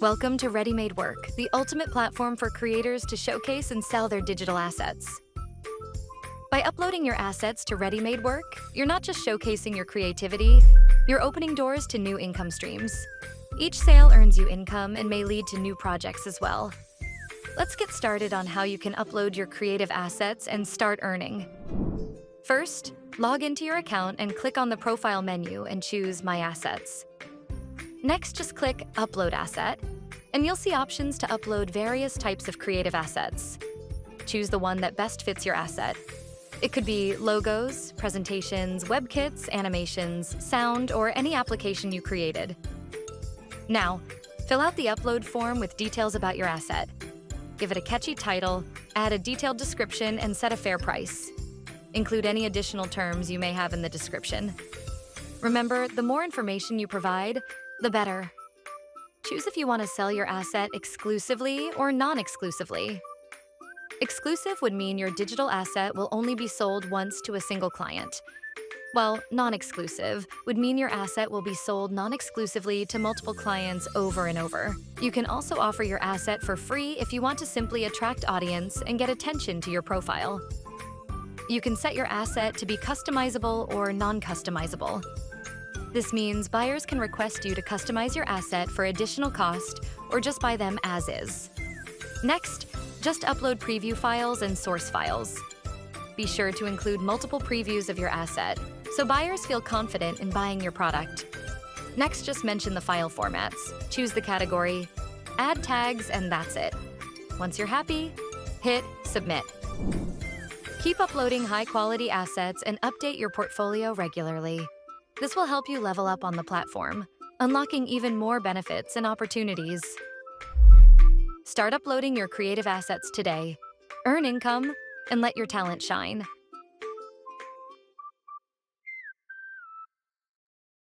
Welcome to Readymade Work, the ultimate platform for creators to showcase and sell their digital assets. By uploading your assets to Readymade Work, you're not just showcasing your creativity, you're opening doors to new income streams. Each sale earns you income and may lead to new projects as well. Let's get started on how you can upload your creative assets and start earning. First, log into your account and click on the profile menu and choose My Assets. Next, just click Upload Asset, and you'll see options to upload various types of creative assets. Choose the one that best fits your asset. It could be logos, presentations, web kits, animations, sound, or any application you created. Now, fill out the upload form with details about your asset. Give it a catchy title, add a detailed description, and set a fair price. Include any additional terms you may have in the description. Remember, the more information you provide, the better. Choose if you want to sell your asset exclusively or non-exclusively. Exclusive would mean your digital asset will only be sold once to a single client, while non-exclusive would mean your asset will be sold non-exclusively to multiple clients over and over. You can also offer your asset for free if you want to simply attract audience and get attention to your profile. You can set your asset to be customizable or non-customizable. This means buyers can request you to customize your asset for additional cost or just buy them as is. Next, just upload preview files and source files. Be sure to include multiple previews of your asset so buyers feel confident in buying your product. Next, just mention the file formats, choose the category, add tags, and that's it. Once you're happy, hit Submit. Keep uploading high-quality assets and update your portfolio regularly. This will help you level up on the platform, unlocking even more benefits and opportunities. Start uploading your creative assets today. Earn income and let your talent shine.